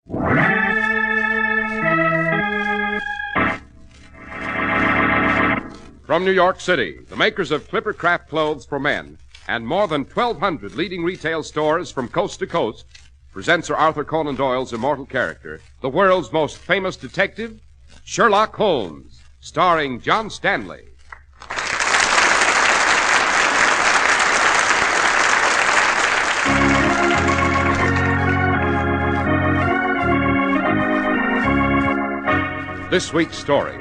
From New York City, the makers of Clippercraft clothes for men and more than 1,200 leading retail stores from coast to coast present Sir Arthur Conan Doyle's immortal character, the world's most famous detective, Sherlock Holmes, starring John Stanley. This week's story,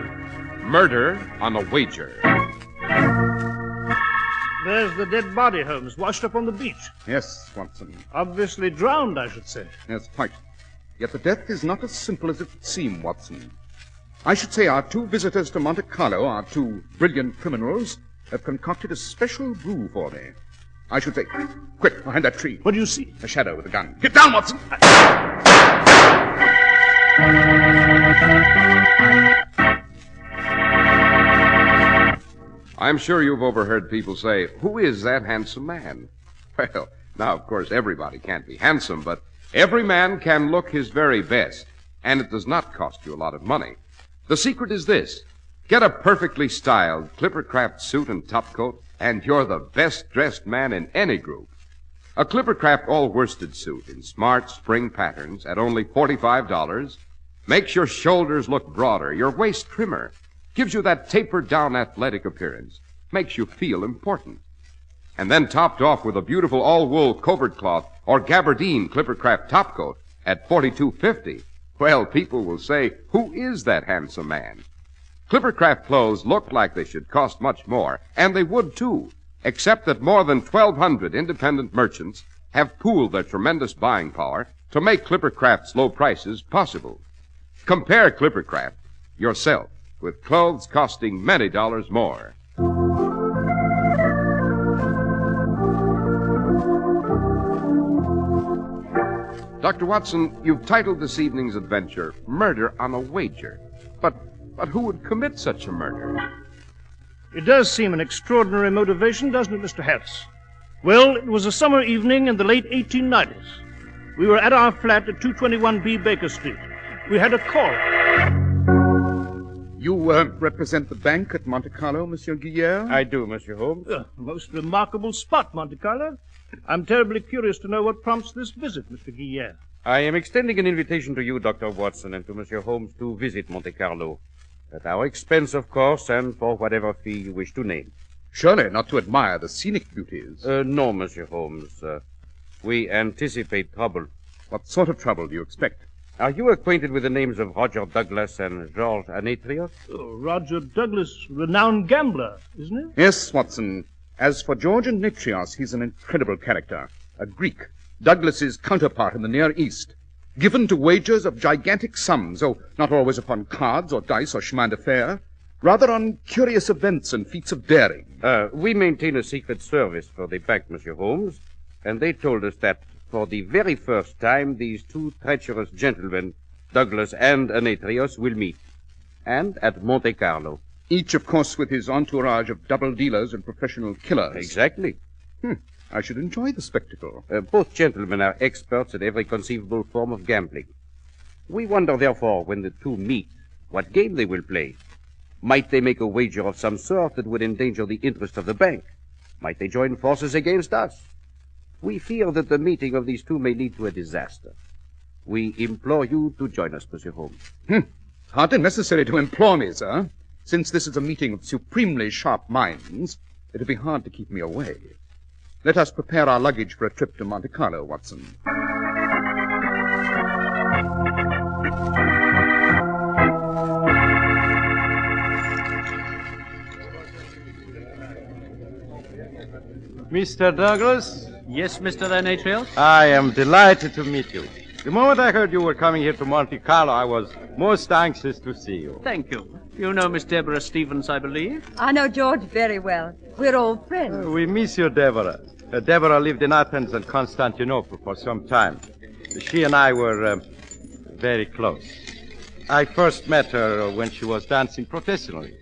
Murder on a Wager. There's the dead body, Holmes, washed up on the beach. Yes, Watson. Obviously drowned, I should say. Yes, quite. Yet the death is not as simple as it would seem, Watson. I should say our two visitors to Monte Carlo, our two brilliant criminals, have concocted a special brew for me. I should say, quick, behind that tree. What do you see? A shadow with a gun. Get down, Watson! I'm sure you've overheard people say, "Who is that handsome man?" Well, now, of course, everybody can't be handsome, but every man can look his very best, and it does not cost you a lot of money. The secret is this. Get a perfectly styled Clippercraft suit and topcoat, and you're the best-dressed man in any group. A Clippercraft all-worsted suit in smart spring patterns at only $45 makes your shoulders look broader, your waist trimmer, gives you that tapered-down athletic appearance, makes you feel important. And then topped off with a beautiful all-wool covert cloth or gabardine Clippercraft topcoat at $42.50. Well, people will say, "Who is that handsome man?" Clippercraft clothes look like they should cost much more, and they would too, except that more than 1,200 independent merchants have pooled their tremendous buying power to make Clippercraft's low prices possible. Compare Clippercraft yourself with clothes costing many dollars more. Dr. Watson, you've titled this evening's adventure, Murder on a Wager. But who would commit such a murder? It does seem an extraordinary motivation, doesn't it, Mr. Harris? Well, it was a summer evening in the late 1890s. We were at our flat at 221B Baker Street. We had a call. You represent the bank at Monte Carlo, Monsieur Guillaume? I do, Monsieur Holmes. Most remarkable spot, Monte Carlo. I'm terribly curious to know what prompts this visit, Mr. Guillaume. I am extending an invitation to you, Dr. Watson, and to Monsieur Holmes to visit Monte Carlo. At our expense, of course, and for whatever fee you wish to name. Surely not to admire the scenic beauties. No, Monsieur Holmes. We anticipate trouble. What sort of trouble do you expect? Are you acquainted with the names of Roger Douglas and Georges Anetrios? Oh, Roger Douglas, renowned gambler, isn't he? Yes, Watson. As for George Anetrios, he's an incredible character. A Greek, Douglas's counterpart in the Near East. Given to wagers of gigantic sums, though not always upon cards or dice or chemin de fer, rather on curious events and feats of daring. We maintain a secret service for the bank, Monsieur Holmes, and they told us that for the very first time these two treacherous gentlemen, Douglas and Anetrios, will meet. And at Monte Carlo. Each, of course, with his entourage of double dealers and professional killers. Exactly. I should enjoy the spectacle. Both gentlemen are experts at every conceivable form of gambling. We wonder, therefore, when the two meet, what game they will play. Might they make a wager of some sort that would endanger the interest of the bank? Might they join forces against us? We fear that the meeting of these two may lead to a disaster. We implore you to join us, Monsieur Holmes. Hardly necessary to implore me, sir. Since this is a meeting of supremely sharp minds, it'll be hard to keep me away. Let us prepare our luggage for a trip to Monte Carlo, Watson. Mr. Douglas? Yes, Mr. Anetrios? I am delighted to meet you. The moment I heard you were coming here to Monte Carlo, I was most anxious to see you. Thank you. You know Miss Deborah Stevens, I believe? I know George very well. We're old friends. We miss you, Deborah. Deborah lived in Athens and Constantinople for some time. She and I were very close. I first met her when she was dancing professionally.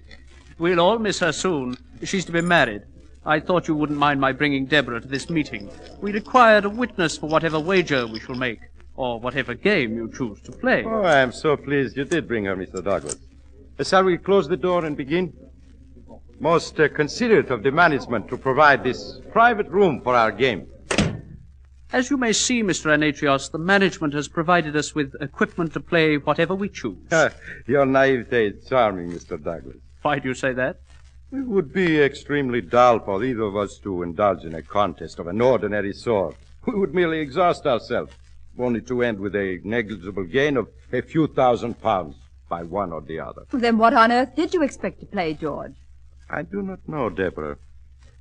We'll all miss her soon. She's to be married. I thought you wouldn't mind my bringing Deborah to this meeting. We required a witness for whatever wager we shall make. or whatever game you choose to play. Oh, I am so pleased you did bring her, Mr. Douglas. Shall we close the door and begin? Most considerate of the management to provide this private room for our game. As you may see, Mr. Anatrios, the management has provided us with equipment to play whatever we choose. Your naivete is charming, Mr. Douglas. Why do you say that? It would be extremely dull for either of us to indulge in a contest of an ordinary sort. We would merely exhaust ourselves, only to end with a negligible gain of a few £1,000 by one or the other. Then what on earth did you expect to play, George? I do not know, Deborah.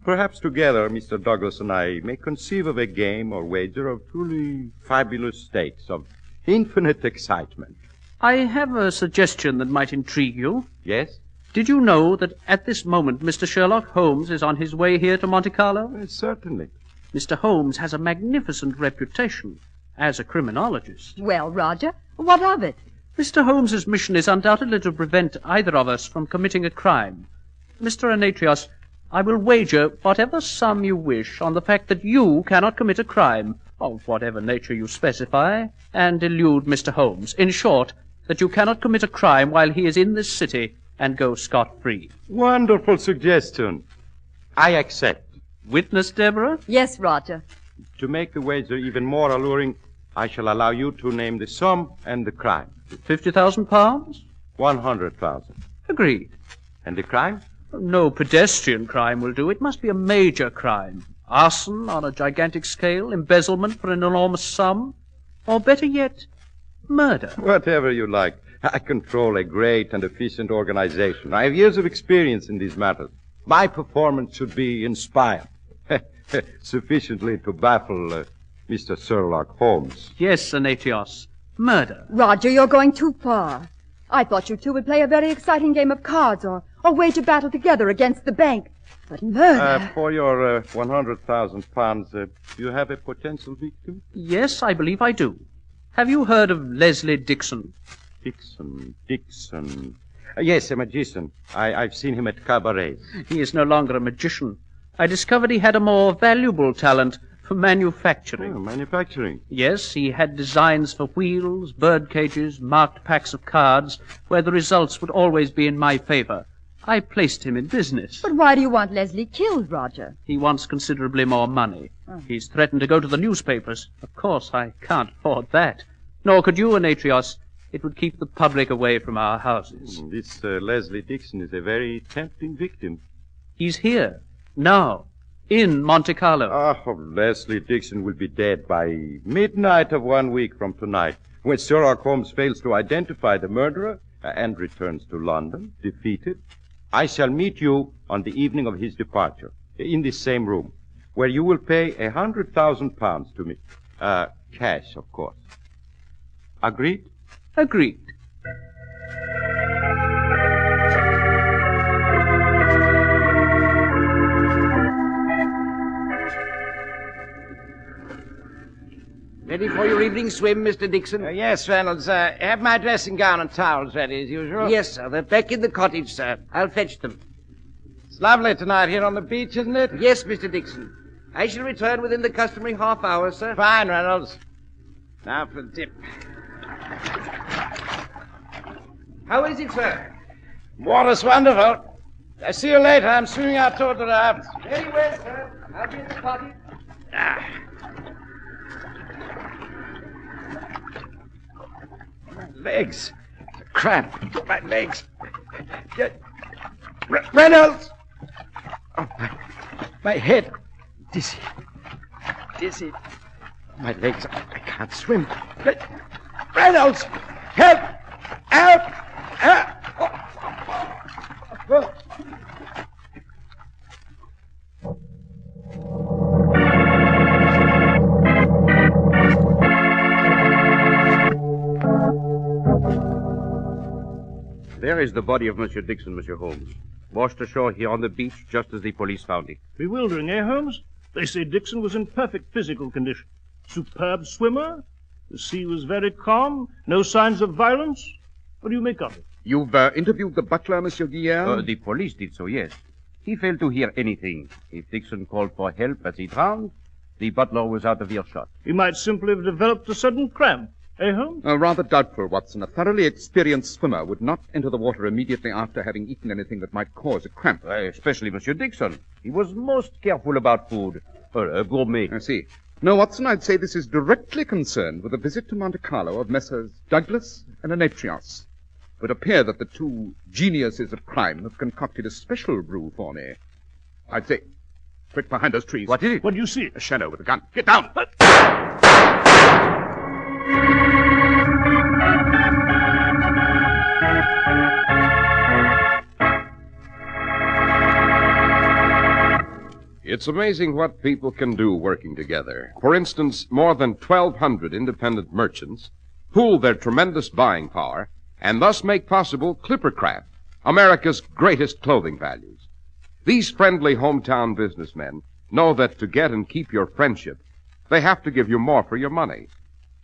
Perhaps together, Mr. Douglas and I may conceive of a game or wager of truly fabulous stakes, of infinite excitement. I have a suggestion that might intrigue you. Yes? Did you know that at this moment Mr. Sherlock Holmes is on his way here to Monte Carlo? Certainly. Mr. Holmes has a magnificent reputation as a criminologist. Well, Roger, what of it? Mr. Holmes's mission is undoubtedly to prevent either of us from committing a crime. Mr. Anatrios, I will wager whatever sum you wish on the fact that you cannot commit a crime, of whatever nature you specify, and elude Mr. Holmes. In short, that you cannot commit a crime while he is in this city and go scot-free. Wonderful suggestion. I accept. Witness, Deborah? Yes, Roger. To make the wager even more alluring, I shall allow you to name the sum and the crime. £50,000? 100,000. Agreed. And the crime? No pedestrian crime will do. It must be a major crime. Arson on a gigantic scale, embezzlement for an enormous sum, or better yet, murder. Whatever you like. I control a great and efficient organization. I have years of experience in these matters. My performance should be inspired. Sufficiently to baffle Mr. Sherlock Holmes. Yes, Anatrios. Murder. Roger, you're going too far. I thought you two would play a very exciting game of cards or wage a battle together against the bank. But murder... For your £100,000, do you have a potential victim? Yes, I believe I do. Have you heard of Leslie Dixon? Dixon. Yes, a magician. I've seen him at cabarets. He is no longer a magician. I discovered he had a more valuable talent for manufacturing. Oh, manufacturing. Yes, he had designs for wheels, bird cages, marked packs of cards, where the results would always be in my favor. I placed him in business. But why do you want Leslie killed, Roger? He wants considerably more money. He's threatened to go to the newspapers. Of course, I can't afford that. Nor could you, Anatrios. It would keep the public away from our houses. This Leslie Dixon is a very tempting victim. He's here, now, in Monte Carlo. Oh, Leslie Dixon will be dead by midnight of 1 week from tonight, when Sherlock Holmes fails to identify the murderer and returns to London, defeated. I shall meet you on the evening of his departure, in this same room, where you will pay £100,000 to me. Cash, of course. Agreed? Agreed. Ready for your evening swim, Mr. Dixon? Yes, Reynolds. Have my dressing gown and towels ready as usual. Yes, sir. They're back in the cottage, sir. I'll fetch them. It's lovely tonight here on the beach, isn't it? Yes, Mr. Dixon. I shall return within the customary half hour, sir. Fine, Reynolds. Now for the dip. How is it, sir? Water's wonderful. I'll see you later. I'm swimming out toward the raft. Very well, sir. I'll be at the cottage. My legs. Cramp. My legs. Reynolds! Oh, my head. Dizzy. Dizzy. My legs. I can't swim. Reynolds! Help! Help! Help! Oh. There is the body of Monsieur Dixon, Monsieur Holmes. Washed ashore here on the beach just as the police found it. Bewildering, eh, Holmes? They say Dixon was in perfect physical condition. Superb swimmer. The sea was very calm. No signs of violence. What do you make of it? You've interviewed the butler, Monsieur Guillaume? The police did so, yes. He failed to hear anything. If Dixon called for help as he drowned, The butler was out of earshot. He might simply have developed a sudden cramp. Eh, Holmes? Rather doubtful, Watson. A thoroughly experienced swimmer would not enter the water immediately after having eaten anything that might cause a cramp. Especially Monsieur Dixon. He was most careful about food. A gourmet. I see. No, Watson, I'd say this is directly concerned with a visit to Monte Carlo of Messrs. Douglas and Anetrios. It would appear that the two geniuses of crime have concocted a special brew for me. I'd say... Quick, behind those trees. What is it? What do you see? A shadow with a gun. Get down! It's amazing what people can do working together. For instance, more than 1,200 independent merchants pool their tremendous buying power and thus make possible Clippercraft, America's greatest clothing values. These friendly hometown businessmen know that to get and keep your friendship, they have to give you more for your money.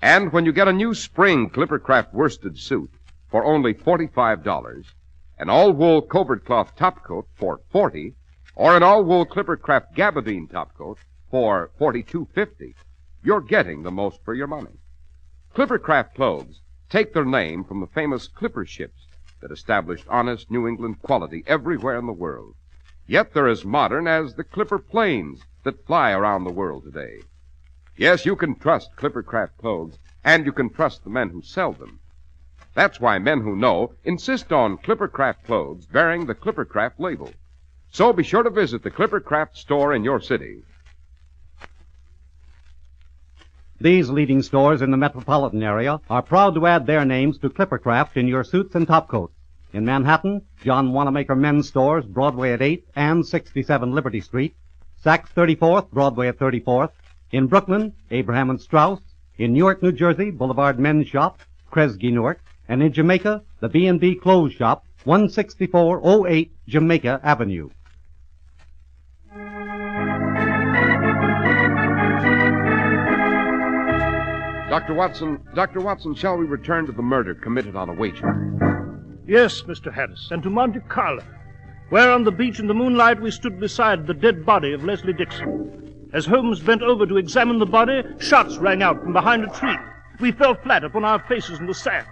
And when you get a new spring Clippercraft worsted suit for only $45, an all-wool covert cloth topcoat for $40, or an all-wool Clippercraft gabardine topcoat for $42.50, you're getting the most for your money. Clippercraft clothes take their name from the famous clipper ships that established honest New England quality everywhere in the world. Yet they're as modern as the Clipper planes that fly around the world today. Yes, you can trust Clippercraft clothes, and you can trust the men who sell them. That's why men who know insist on Clippercraft clothes bearing the Clippercraft label. So be sure to visit the Clippercraft store in your city. These leading stores in the metropolitan area are proud to add their names to Clippercraft in your suits and topcoats. In Manhattan, John Wanamaker Men's Stores, Broadway at 8th and 67 Liberty Street. Saks 34th, Broadway at 34th. In Brooklyn, Abraham and Strauss. In Newark, New Jersey, Boulevard Men's Shop, Kresge Newark. And in Jamaica, the B&B Clothes Shop, 16408 Jamaica Avenue. Dr. Watson, shall we return to the murder committed on a wager? Yes, Mr. Harris, and to Monte Carlo, where on the beach in the moonlight we stood beside the dead body of Leslie Dixon. As Holmes bent over to examine the body, shots rang out from behind a tree. We fell flat upon our faces in the sand.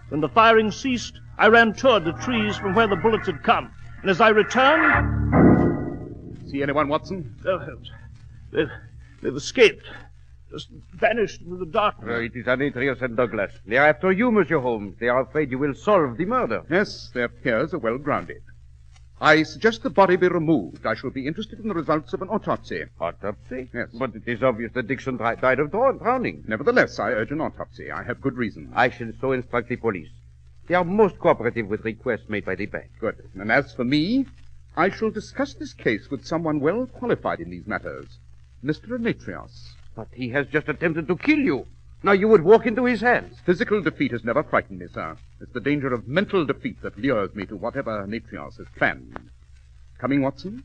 When the firing ceased, I ran toward the trees from where the bullets had come. And as I returned... See anyone, Watson? Oh, Holmes, they've escaped. Just vanished into the darkness. It is Anetrios and Douglas. They are after you, Monsieur Holmes. They are afraid you will solve the murder. Yes, their fears are well grounded. I suggest the body be removed. I shall be interested in the results of an autopsy. Autopsy? Yes. But it is obvious that Dixon died of drowning. Nevertheless, I urge an autopsy. I have good reason. I shall so instruct the police. They are most cooperative with requests made by the bank. Good. And as for me, I shall discuss this case with someone well qualified in these matters. Mr. Anetrios. But he has just attempted to kill you. Now you would walk into his hands. Physical defeat has never frightened me, sir. It's the danger of mental defeat that lures me to whatever Anetrios has planned. Coming, Watson?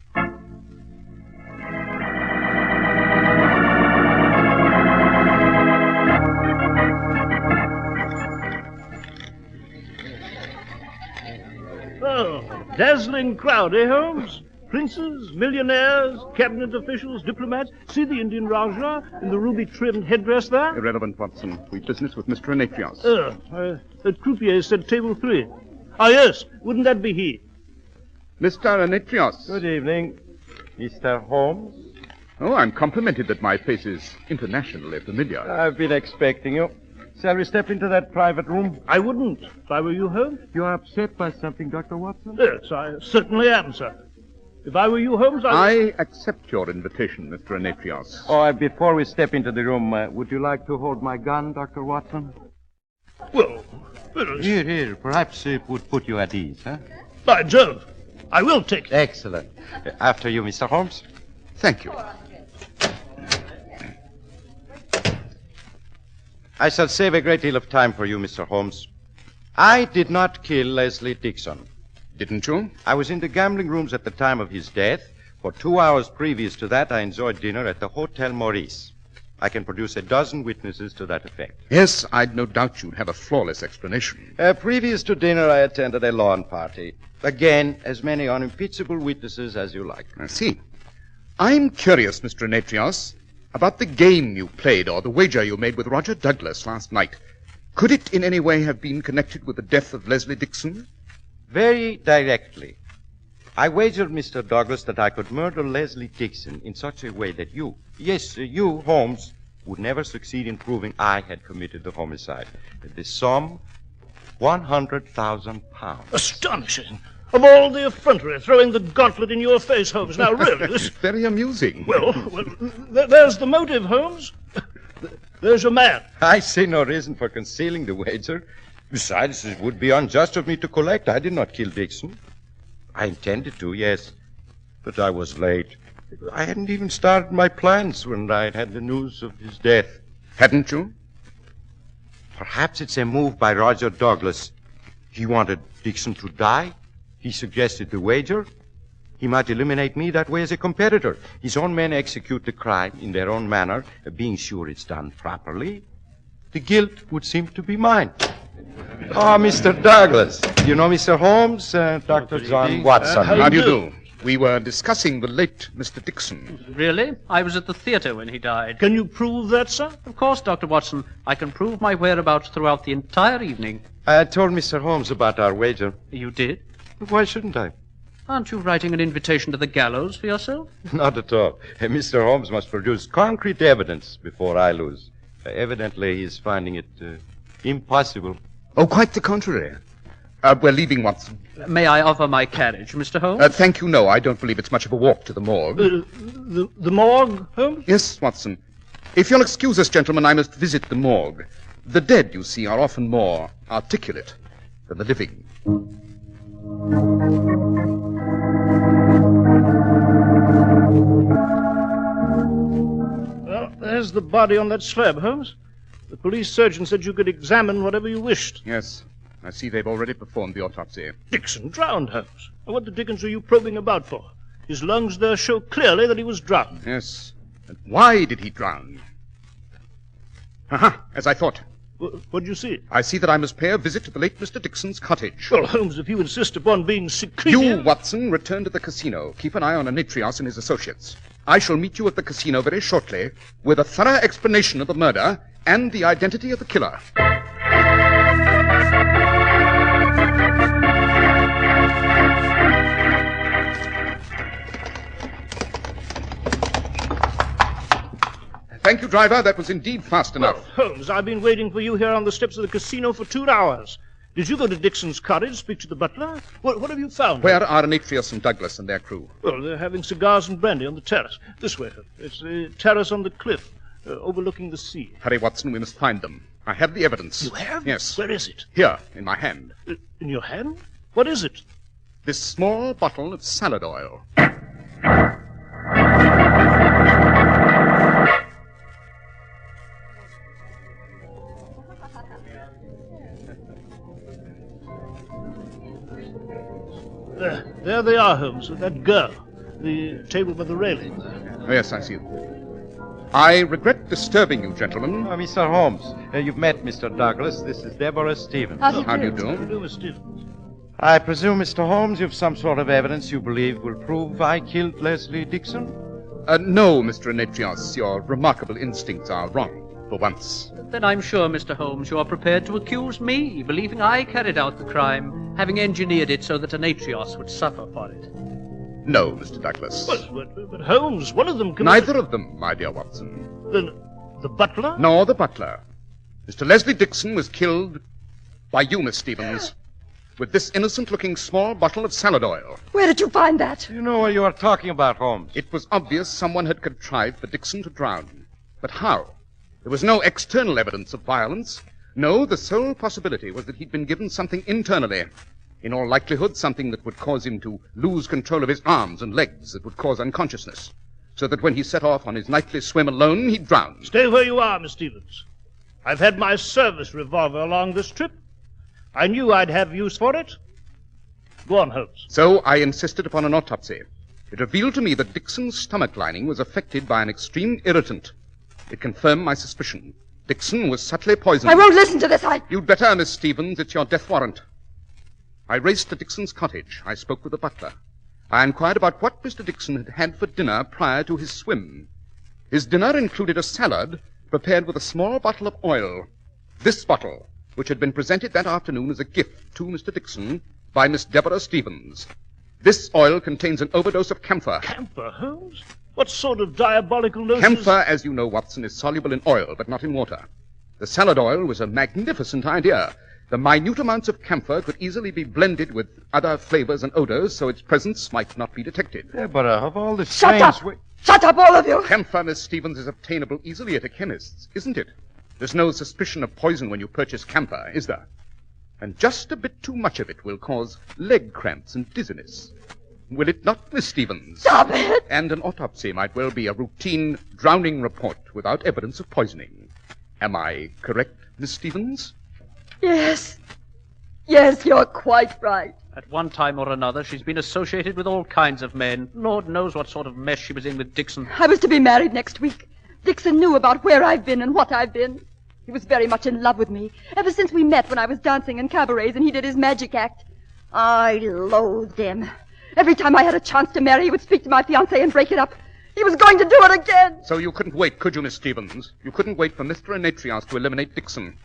Oh, dazzling crowd, eh, Holmes? Princes, millionaires, cabinet officials, diplomats. See the Indian Rajah in the ruby-trimmed headdress there? Irrelevant, Watson. We've business with Mr. Anetrios. That croupier said table 3. Ah, yes. Wouldn't that be he? Mr. Anetrios. Good evening, Mr. Holmes. Oh, I'm complimented that my face is internationally familiar. I've been expecting you. Shall we step into that private room? I wouldn't, if I were you, Holmes. You are upset by something, Dr. Watson? Yes, I certainly am, sir. If I were you, Holmes, I accept your invitation, Mr. Anetrios. Oh, before we step into the room, would you like to hold my gun, Dr. Watson? Well, Here. Perhaps it would put you at ease, huh? By Jove, I will take it. Excellent. After you, Mr. Holmes. Thank you. I shall save a great deal of time for you, Mr. Holmes. I did not kill Leslie Dixon. Didn't you? I was in the gambling rooms at the time of his death. For 2 hours previous to that, I enjoyed dinner at the Hotel Maurice. I can produce a dozen witnesses to that effect. Yes, I'd no doubt you'd have a flawless explanation. Previous to dinner, I attended a lawn party. Again, as many unimpeachable witnesses as you like. I see. I'm curious, Mr. Anetrios. About the game you played or the wager you made with Roger Douglas last night. Could it in any way have been connected with the death of Leslie Dixon? Very directly. I wagered, Mr. Douglas, that I could murder Leslie Dixon in such a way that you, Holmes, would never succeed in proving I had committed the homicide. The sum, £100,000. Astonishing. Of all the effrontery, throwing the gauntlet in your face, Holmes. Now, really, this... Very amusing. Well, there's the motive, Holmes. There's your man. I see no reason for concealing the wager. Besides, it would be unjust of me to collect. I did not kill Dixon. I intended to, yes, but I was late. I hadn't even started my plans when I had the news of his death. Hadn't you? Perhaps it's a move by Roger Douglas. He wanted Dixon to die. He suggested the wager. He might eliminate me that way as a competitor. His own men execute the crime in their own manner, being sure it's done properly. The guilt would seem to be mine. Oh, Mr. Douglas. You know Mr. Holmes, Dr. John Watson. How do you do? We were discussing the late Mr. Dixon. Really? I was at the theater when he died. Can you prove that, sir? Of course, Dr. Watson. I can prove my whereabouts throughout the entire evening. I told Mr. Holmes about our wager. You did? Why shouldn't I? Aren't you writing an invitation to the gallows for yourself? Not at all. Mr. Holmes must produce concrete evidence before I lose. Evidently, he's finding it impossible. Oh, quite the contrary. We're leaving, Watson. May I offer my carriage, Mr. Holmes? Thank you, no. I don't believe it's much of a walk to the morgue. The morgue, Holmes? Yes, Watson. If you'll excuse us, gentlemen, I must visit the morgue. The dead, you see, are often more articulate than the living. Well, there's the body on that slab, Holmes. The police surgeon said you could examine whatever you wished. Yes. I see they've already performed the autopsy. Dixon drowned, Holmes. What the dickens are you probing about for? His lungs there show clearly that he was drowned. Yes. And why did he drown? Aha, as I thought. What do you see? I see that I must pay a visit to the late Mr. Dixon's cottage. Well, Holmes, if you insist upon being secretive... You, Watson, return to the casino. Keep an eye on Anitrios and his associates. I shall meet you at the casino very shortly with a thorough explanation of the murder and the identity of the killer. Thank you, driver. That was indeed fast enough. Well, Holmes, I've been waiting for you here on the steps of the casino for 2 hours. Did you go to Dixon's cottage, speak to the butler? What have you found? Where are Anitrios and Douglas and their crew? Well, they're having cigars and brandy on the terrace. This way, Holmes. It's the terrace on the cliff, overlooking the sea. Hurry, Watson. We must find them. I have the evidence. You have? Yes. Where is it? Here, in my hand. In your hand? What is it? This small bottle of salad oil. There they are, Holmes, with that girl. The table by the railing there. Oh, yes, I see it. I regret disturbing you, gentlemen. Mr. Holmes, you've met Mr. Douglas. This is Deborah Stevens. How do you How do do? you do, Miss Stevens? I presume, Mr. Holmes, you've some sort of evidence you believe will prove I killed Leslie Dixon? No, Mr. Anitrios. Your remarkable instincts are wrong, for once. Then I'm sure, Mr. Holmes, you are prepared to accuse me, believing I carried out the crime, having engineered it so that Anitrios would suffer for it. No, Mr. Douglas. But Holmes, one of them committed... Neither of them, my dear Watson. Then the butler? Nor the butler. Mr. Leslie Dixon was killed by you, Miss Stevens, with this innocent-looking small bottle of salad oil. Where did you find that? You know what you are talking about, Holmes. It was obvious someone had contrived for Dixon to drown. But how? There was no external evidence of violence. No, the sole possibility was that he'd been given something internally. In all likelihood, something that would cause him to lose control of his arms and legs, that would cause unconsciousness, so that when he set off on his nightly swim alone, he'd drown. Stay where you are, Miss Stevens. I've had my service revolver along this trip. I knew I'd have use for it. Go on, Holmes. So I insisted upon an autopsy. It revealed to me that Dixon's stomach lining was affected by an extreme irritant. It confirmed my suspicion. Dixon was subtly poisoned. I won't listen to this. You'd better, Miss Stevens. It's your death warrant. I raced to Dixon's cottage. I spoke with the butler. I inquired about what Mr. Dixon had had for dinner prior to his swim. His dinner included a salad prepared with a small bottle of oil. This bottle, which had been presented that afternoon as a gift to Mr. Dixon by Miss Deborah Stevens. This oil contains an overdose of camphor. Camphor, Holmes? What sort of diabolical notions? Camphor, as you know, Watson, is soluble in oil, but not in water. The salad oil was a magnificent idea. The minute amounts of camphor could easily be blended with other flavors and odors, so its presence might not be detected. Deborah, of all the Shut strange... up! Shut up, all of you! Camphor, Miss Stevens, is obtainable easily at a chemist's, isn't it? There's no suspicion of poison when you purchase camphor, is there? And just a bit too much of it will cause leg cramps and dizziness. Will it not, Miss Stevens? Stop it! And an autopsy might well be a routine drowning report without evidence of poisoning. Am I correct, Miss Stevens? Yes. Yes, you're quite right. At one time or another, she's been associated with all kinds of men. Lord knows what sort of mess she was in with Dixon. I was to be married next week. Dixon knew about where I've been and what I've been. He was very much in love with me, ever since we met when I was dancing in cabarets and he did his magic act. I loathed him. Every time I had a chance to marry, he would speak to my fiancée and break it up. He was going to do it again. So you couldn't wait, could you, Miss Stevens? You couldn't wait for Mr. Enatrios to eliminate Dixon.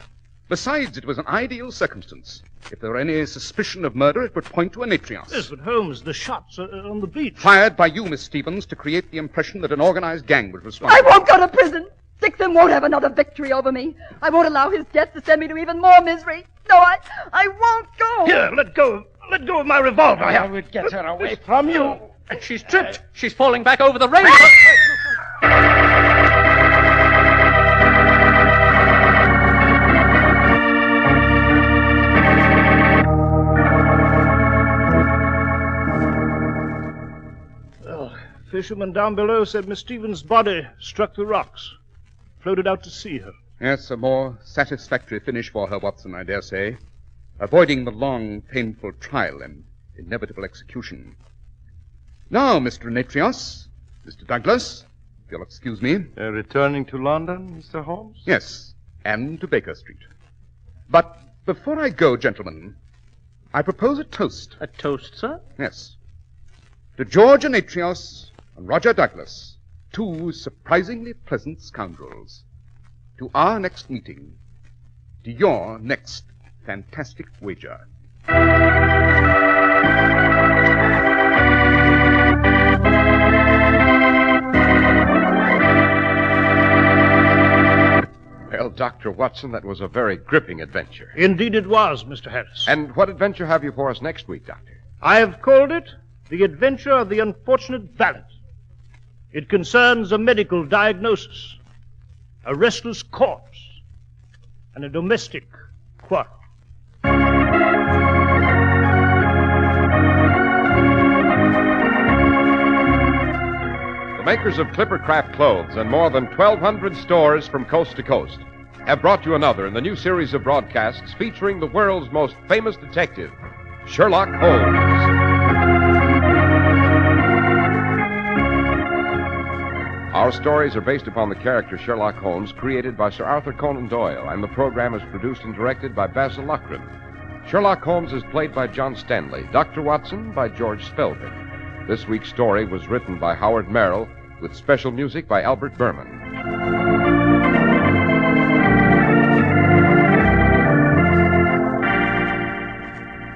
Besides, it was an ideal circumstance. If there were any suspicion of murder, it would point to Enatrios. Yes, but Holmes, the shots are on the beach. Fired by you, Miss Stevens, to create the impression that an organized gang was I responsible. won't go to prison. Dixon won't have another victory over me. I won't allow his death to send me to even more misery. No, I won't go. Here, let go of my revolver. I would get her away from you. And she's tripped. She's falling back over the rail. Fisherman down below said Miss Stevens' body struck the rocks, floated out to sea her. Yes, a more satisfactory finish for her, Watson, I dare say. Avoiding the long, painful trial and inevitable execution. Now, Mr. Enatrios, Mr. Douglas, if you'll excuse me. Returning to London, Mr. Holmes? Yes, and to Baker Street. But before I go, gentlemen, I propose a toast. A toast, sir? Yes. To George Enatrios and Roger Douglas, two surprisingly pleasant scoundrels. To our next meeting. To your next fantastic wager. Well, Dr. Watson, that was a very gripping adventure. Indeed it was, Mr. Harris. And what adventure have you for us next week, Doctor? I have called it The Adventure of the Unfortunate Valet. It concerns a medical diagnosis, a restless corpse, and a domestic quarrel. The makers of Clippercraft clothes and more than 1,200 stores from coast to coast have brought you another in the new series of broadcasts featuring the world's most famous detective, Sherlock Holmes. Our stories are based upon the character Sherlock Holmes created by Sir Arthur Conan Doyle, and the program is produced and directed by Basil Loughrane. Sherlock Holmes is played by John Stanley, Dr. Watson by George Spelvin. This week's story was written by Howard Merrill with special music by Albert Berman.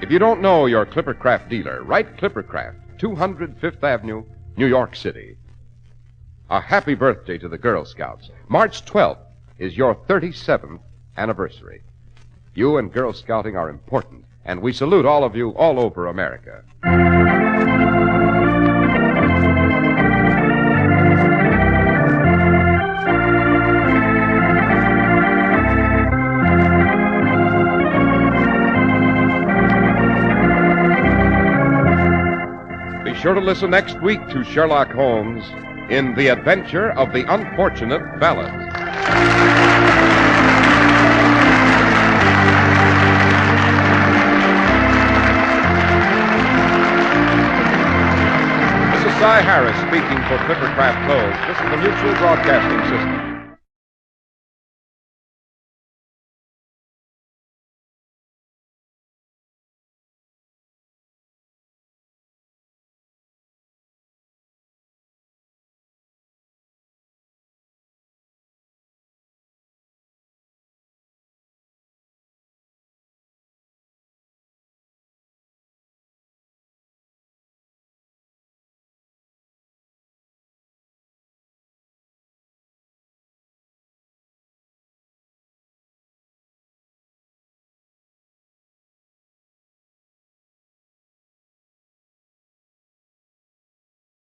If you don't know your Clippercraft dealer, write Clippercraft, 200 Fifth Avenue, New York City. A happy birthday to the Girl Scouts. March 12th is your 37th anniversary. You and Girl Scouting are important, and we salute all of you all over America. Be sure to listen next week to Sherlock Holmes in The Adventure of the Unfortunate Valet. This is Cy Harris speaking for Clippercraft Clothes. This is the Mutual Broadcasting System.